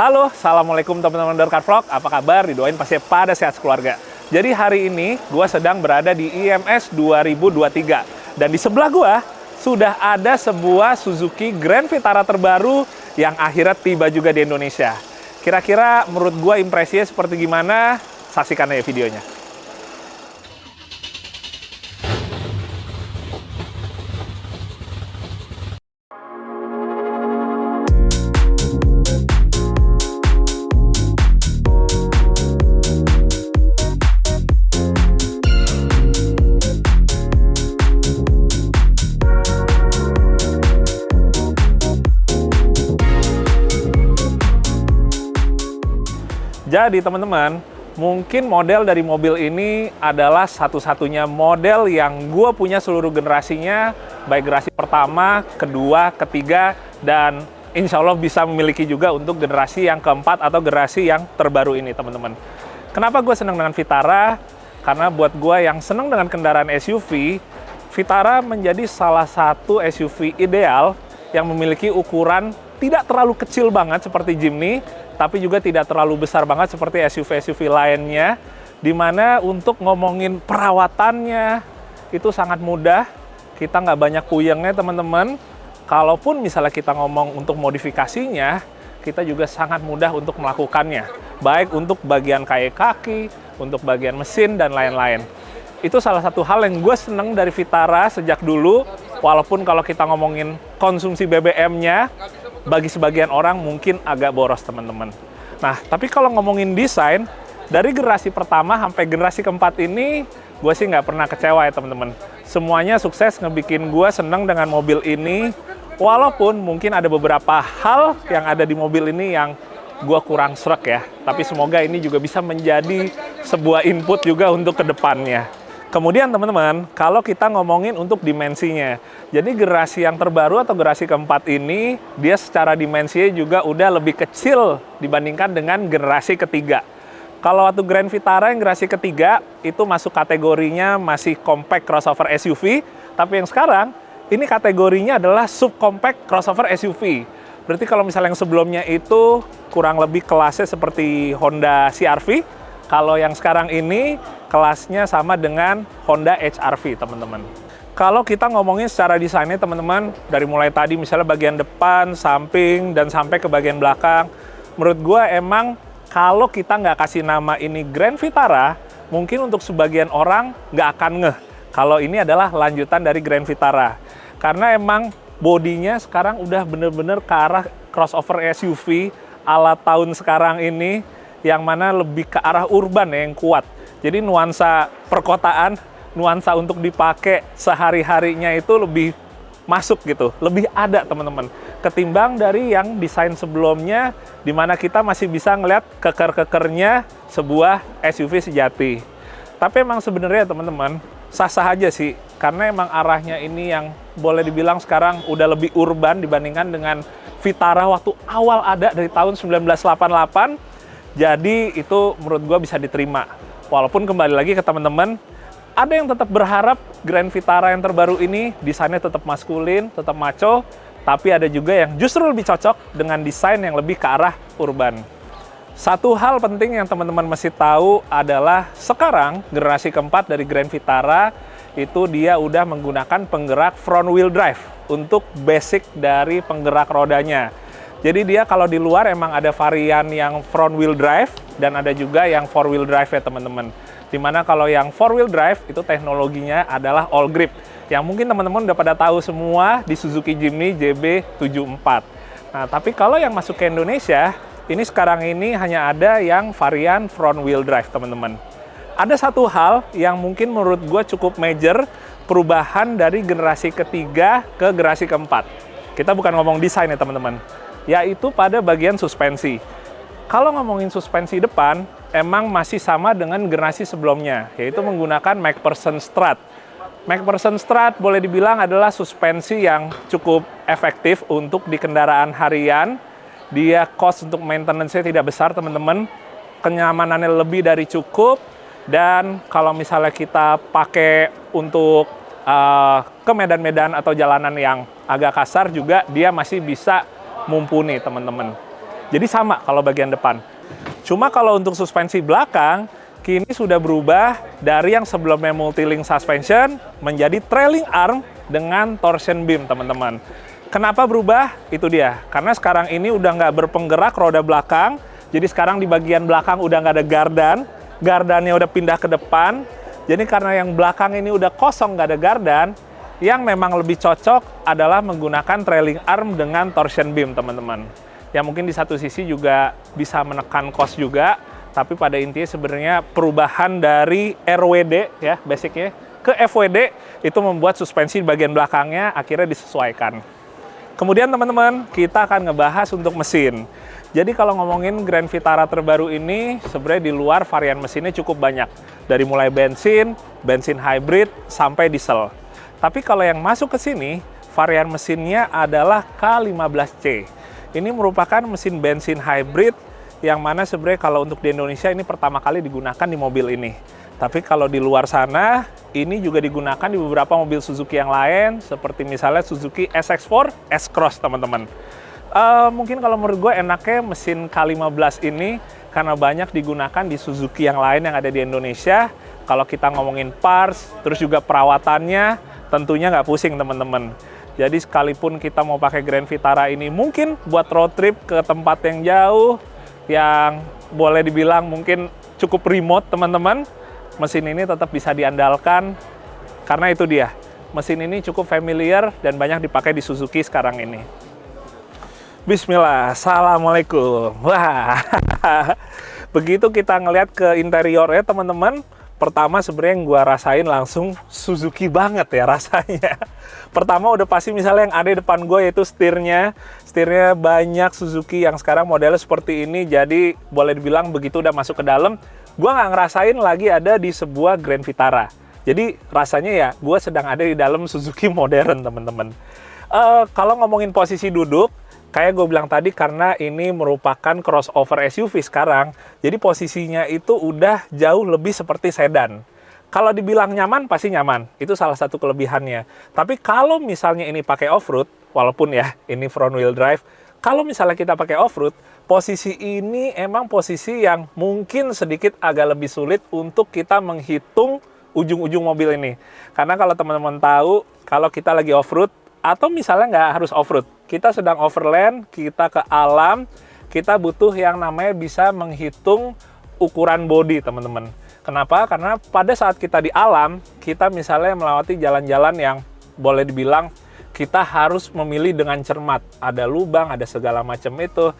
Halo, Assalamualaikum teman-teman Dorcar Vlog. Apa kabar? Didoain pasti pada sehat sekeluarga. Jadi hari ini gue sedang berada di IMS 2023. Dan di sebelah gue sudah ada sebuah Suzuki Grand Vitara terbaru yang akhirnya tiba juga di Indonesia. Kira-kira menurut gue impresinya seperti gimana? Saksikan aja videonya. Jadi teman-teman, mungkin model dari mobil ini adalah satu-satunya model yang gue punya seluruh generasinya, baik generasi pertama, kedua, ketiga, dan insya Allah bisa memiliki juga untuk generasi yang keempat atau generasi yang terbaru ini, teman-teman. Kenapa gue senang dengan Vitara? Karena buat gue yang senang dengan kendaraan SUV, Vitara menjadi salah satu SUV ideal yang memiliki ukuran tidak terlalu kecil banget seperti Jimny, tapi juga tidak terlalu besar banget seperti SUV-SUV lainnya, di mana untuk ngomongin perawatannya itu sangat mudah, kita nggak banyak puyengnya teman-teman. Kalaupun misalnya kita ngomong untuk modifikasinya, kita juga sangat mudah untuk melakukannya, baik untuk bagian kayak kaki, untuk bagian mesin, dan lain-lain. Itu salah satu hal yang gue seneng dari Vitara sejak dulu, walaupun kalau kita ngomongin konsumsi BBM-nya, bagi sebagian orang mungkin agak boros teman-teman. Nah, tapi kalau ngomongin desain, dari generasi pertama sampai generasi keempat ini, gue sih nggak pernah kecewa ya teman-teman. Semuanya sukses ngebikin gue seneng dengan mobil ini, walaupun mungkin ada beberapa hal yang ada di mobil ini yang gue kurang srek ya. Tapi semoga ini juga bisa menjadi sebuah input juga untuk kedepannya. Kemudian teman-teman, kalau kita ngomongin untuk dimensinya, jadi generasi yang terbaru atau generasi keempat ini, dia secara dimensinya juga udah lebih kecil dibandingkan dengan generasi ketiga. Kalau waktu Grand Vitara yang generasi ketiga, itu masuk kategorinya masih compact crossover SUV, tapi yang sekarang, ini kategorinya adalah subcompact crossover SUV. Berarti kalau misalnya yang sebelumnya itu kurang lebih kelasnya seperti Honda CR-V, kalau yang sekarang ini kelasnya sama dengan Honda HR-V, teman-teman. Kalau kita ngomongin secara desainnya, teman-teman, dari mulai tadi misalnya bagian depan, samping, dan sampai ke bagian belakang, menurut gue emang kalau kita nggak kasih nama ini Grand Vitara, mungkin untuk sebagian orang nggak akan ngeh kalau ini adalah lanjutan dari Grand Vitara. Karena emang bodinya sekarang udah bener-bener ke arah crossover SUV ala tahun sekarang ini, yang mana lebih ke arah urban ya, yang kuat. Jadi nuansa perkotaan, nuansa untuk dipakai sehari-harinya itu lebih masuk gitu, lebih ada teman-teman. Ketimbang dari yang desain sebelumnya, di mana kita masih bisa ngeliat keker-kekernya sebuah SUV sejati. Tapi emang sebenarnya teman-teman, sah-sah aja sih, karena emang arahnya ini yang boleh dibilang sekarang udah lebih urban dibandingkan dengan Vitara waktu awal ada dari tahun 1988. Jadi itu menurut gue bisa diterima. Walaupun kembali lagi ke teman-teman, ada yang tetap berharap Grand Vitara yang terbaru ini desainnya tetap maskulin, tetap macho, tapi ada juga yang justru lebih cocok dengan desain yang lebih ke arah urban. Satu hal penting yang teman-teman mesti tahu adalah sekarang generasi keempat dari Grand Vitara itu dia udah menggunakan penggerak front wheel drive untuk basic dari penggerak rodanya. Jadi dia kalau di luar emang ada varian yang front wheel drive dan ada juga yang four wheel drive ya teman-teman. Dimana kalau yang four wheel drive itu teknologinya adalah all grip. Yang mungkin teman-teman udah pada tahu semua di Suzuki Jimny JB74. Nah tapi kalau yang masuk ke Indonesia, ini sekarang ini hanya ada yang varian front wheel drive teman-teman. Ada satu hal yang mungkin menurut gue cukup major perubahan dari generasi ketiga ke generasi keempat. Kita bukan ngomong desain ya teman-teman, yaitu pada bagian suspensi. Kalau ngomongin suspensi depan, emang masih sama dengan generasi sebelumnya, yaitu menggunakan MacPherson Strut. MacPherson Strut boleh dibilang adalah suspensi yang cukup efektif untuk di kendaraan harian. Dia cost untuk maintenance-nya tidak besar, teman-teman. Kenyamanannya lebih dari cukup. Dan kalau misalnya kita pakai untuk ke medan-medan atau jalanan yang agak kasar juga, dia masih bisa mumpuni teman-teman. Jadi sama kalau bagian depan. Cuma kalau untuk suspensi belakang, kini sudah berubah dari yang sebelumnya multi-link suspension menjadi trailing arm dengan torsion beam, teman-teman. Kenapa berubah? Itu dia. Karena sekarang ini udah nggak berpenggerak roda belakang, jadi sekarang di bagian belakang udah nggak ada gardan, gardannya udah pindah ke depan. Jadi karena yang belakang ini udah kosong, nggak ada gardan, yang memang lebih cocok adalah menggunakan trailing arm dengan torsion beam, teman-teman. Ya mungkin di satu sisi juga bisa menekan cost juga, tapi pada intinya sebenarnya perubahan dari RWD ya basicnya ke FWD itu membuat suspensi di bagian belakangnya akhirnya disesuaikan. Kemudian teman-teman, kita akan ngebahas untuk mesin. Jadi kalau ngomongin Grand Vitara terbaru ini, sebenarnya di luar varian mesinnya cukup banyak. Dari mulai bensin, bensin hybrid, sampai diesel. Tapi kalau yang masuk ke sini, varian mesinnya adalah K15C. Ini merupakan mesin bensin hybrid yang mana sebenarnya kalau untuk di Indonesia ini pertama kali digunakan di mobil ini. Tapi kalau di luar sana, ini juga digunakan di beberapa mobil Suzuki yang lain, seperti misalnya Suzuki SX4, S-Cross, teman-teman. Mungkin kalau menurut gue enaknya mesin K15 ini karena banyak digunakan di Suzuki yang lain yang ada di Indonesia. Kalau kita ngomongin parts, terus juga perawatannya, tentunya nggak pusing, teman-teman. Jadi sekalipun kita mau pakai Grand Vitara ini mungkin buat road trip ke tempat yang jauh, yang boleh dibilang mungkin cukup remote, teman-teman, mesin ini tetap bisa diandalkan karena itu dia. Mesin ini cukup familiar dan banyak dipakai di Suzuki sekarang ini. Bismillah, assalamualaikum. Wah, begitu kita ngelihat ke interiornya, teman-teman. Pertama sebenarnya yang gua rasain langsung Suzuki banget ya rasanya. Pertama udah pasti misalnya yang ada di depan gue yaitu setirnya. Setirnya banyak Suzuki yang sekarang modelnya seperti ini. Jadi boleh dibilang begitu udah masuk ke dalam, gua nggak ngerasain lagi ada di sebuah Grand Vitara. Jadi rasanya ya gue sedang ada di dalam Suzuki modern, teman-teman. Kalau ngomongin posisi duduk, kayak gue bilang tadi, karena ini merupakan crossover SUV sekarang, jadi posisinya itu udah jauh lebih seperti sedan. Kalau dibilang nyaman, pasti nyaman. Itu salah satu kelebihannya. Tapi kalau misalnya ini pakai off-road, walaupun ya ini front wheel drive, kalau misalnya kita pakai off-road, posisi ini emang posisi yang mungkin sedikit agak lebih sulit untuk kita menghitung ujung-ujung mobil ini. Karena kalau teman-teman tahu, kalau kita lagi off-road, atau misalnya nggak harus off-road, kita sedang overland, kita ke alam, kita butuh yang namanya bisa menghitung ukuran bodi, teman-teman. Kenapa? Karena pada saat kita di alam, kita misalnya melewati jalan-jalan yang boleh dibilang kita harus memilih dengan cermat. Ada lubang, ada segala macam itu.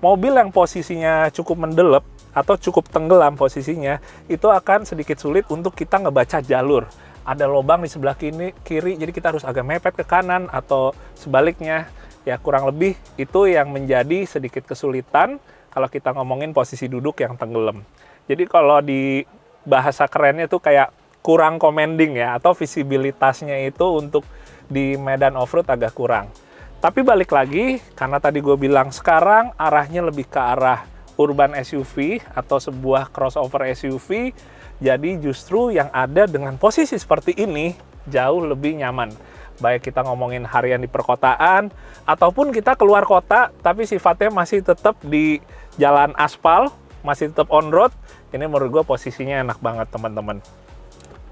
Mobil yang posisinya cukup mendelep atau cukup tenggelam posisinya, itu akan sedikit sulit untuk kita ngebaca jalur. Ada lubang di sebelah kiri, jadi kita harus agak mepet ke kanan atau sebaliknya. Ya kurang lebih itu yang menjadi sedikit kesulitan kalau kita ngomongin posisi duduk yang tenggelam. Jadi kalau di bahasa kerennya itu kayak kurang commanding ya, atau visibilitasnya itu untuk di medan off-road agak kurang. Tapi balik lagi, karena tadi gue bilang sekarang arahnya lebih ke arah urban SUV atau sebuah crossover SUV, jadi justru yang ada dengan posisi seperti ini jauh lebih nyaman. Baik kita ngomongin harian di perkotaan, ataupun kita keluar kota, tapi sifatnya masih tetap di jalan aspal, masih tetap on-road. Ini menurut gue posisinya enak banget, teman-teman.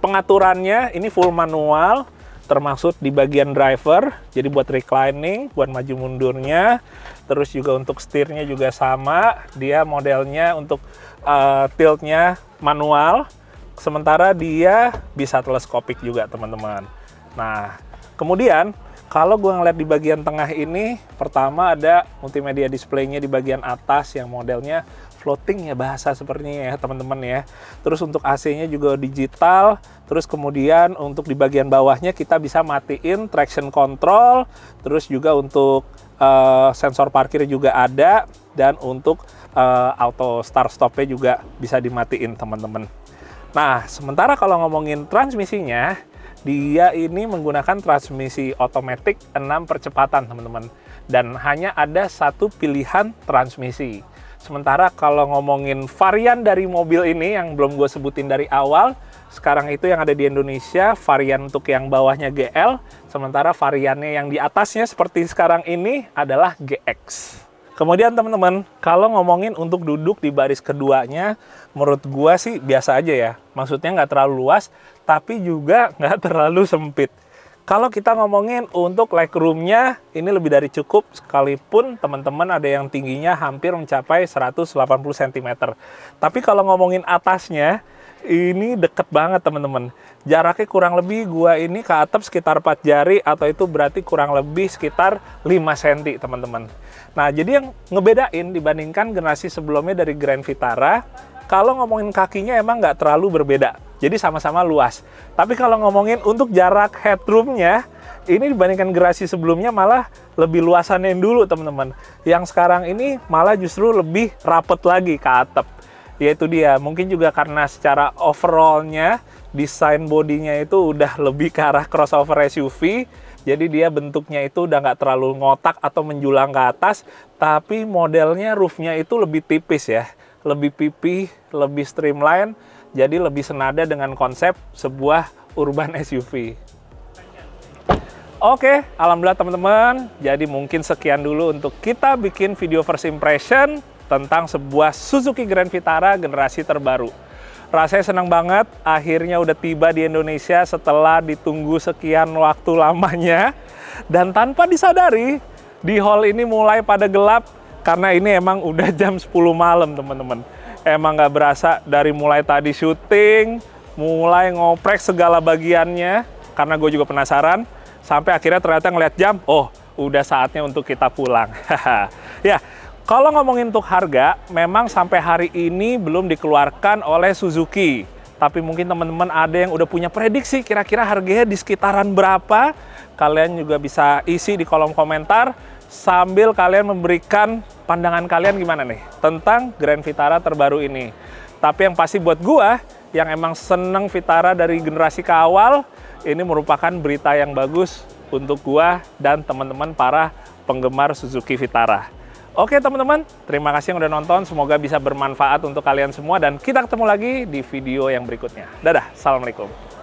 Pengaturannya ini full manual, termasuk di bagian driver. Jadi buat reclining, buat maju mundurnya. Terus juga untuk setirnya juga sama. Dia modelnya untuk tiltnya manual. Sementara dia bisa teleskopik juga, teman-teman. Nah, kemudian kalau gue ngeliat di bagian tengah ini, pertama ada multimedia display-nya di bagian atas yang modelnya floating ya, bahasa sepertinya ya teman-teman ya. Terus untuk AC-nya juga digital. Terus kemudian untuk di bagian bawahnya kita bisa matiin traction control. Terus juga untuk sensor parkir juga ada. Dan untuk auto start stop-nya juga bisa dimatiin, teman-teman. Nah, sementara kalau ngomongin transmisinya, dia ini menggunakan transmisi otomatis 6 percepatan, teman-teman. Dan hanya ada satu pilihan transmisi. Sementara kalau ngomongin varian dari mobil ini yang belum gue sebutin dari awal, sekarang itu yang ada di Indonesia, varian untuk yang bawahnya GL, sementara variannya yang di atasnya seperti sekarang ini adalah GX. Kemudian teman-teman, kalau ngomongin untuk duduk di baris keduanya, menurut gua sih biasa aja ya. Maksudnya nggak terlalu luas, tapi juga nggak terlalu sempit. Kalau kita ngomongin untuk legroom-nya, ini lebih dari cukup, sekalipun teman-teman ada yang tingginya hampir mencapai 180 cm. Tapi kalau ngomongin atasnya, ini deket banget teman-teman. Jaraknya kurang lebih gua ini ke atap sekitar 4 jari, atau itu berarti kurang lebih sekitar 5 cm teman-teman. Nah, jadi yang ngebedain dibandingkan generasi sebelumnya dari Grand Vitara, kalau ngomongin kakinya emang nggak terlalu berbeda. Jadi sama-sama luas. Tapi kalau ngomongin untuk jarak headroom-nya, ini dibandingkan generasi sebelumnya malah lebih luasan yang dulu teman-teman. Yang sekarang ini malah justru lebih rapet lagi ke atap. Yaitu dia, mungkin juga karena secara overall-nya, desain bodinya itu udah lebih ke arah crossover SUV. Jadi dia bentuknya itu udah nggak terlalu ngotak atau menjulang ke atas, tapi modelnya roofnya itu lebih tipis ya, lebih pipih, lebih streamline, jadi lebih senada dengan konsep sebuah urban SUV. Oke, alhamdulillah teman-teman, jadi mungkin sekian dulu untuk kita bikin video first impression tentang sebuah Suzuki Grand Vitara generasi terbaru. Rasanya senang banget, akhirnya udah tiba di Indonesia setelah ditunggu sekian waktu lamanya. Dan tanpa disadari, di hall ini mulai pada gelap, karena ini emang udah jam 10 malam, teman-teman. Emang nggak berasa dari mulai tadi syuting, mulai ngoprek segala bagiannya, karena gue juga penasaran, sampai akhirnya ternyata ngeliat jam, oh, udah saatnya untuk kita pulang. Ya. Kalau ngomongin untuk harga, memang sampai hari ini belum dikeluarkan oleh Suzuki. Tapi mungkin teman-teman ada yang udah punya prediksi kira-kira harganya di sekitaran berapa. Kalian juga bisa isi di kolom komentar sambil kalian memberikan pandangan kalian gimana nih tentang Grand Vitara terbaru ini. Tapi yang pasti buat gua yang emang seneng Vitara dari generasi ke awal, ini merupakan berita yang bagus untuk gua dan teman-teman para penggemar Suzuki Vitara. Oke teman-teman, terima kasih yang udah nonton. Semoga bisa bermanfaat untuk kalian semua. Dan kita ketemu lagi di video yang berikutnya. Dadah, assalamualaikum.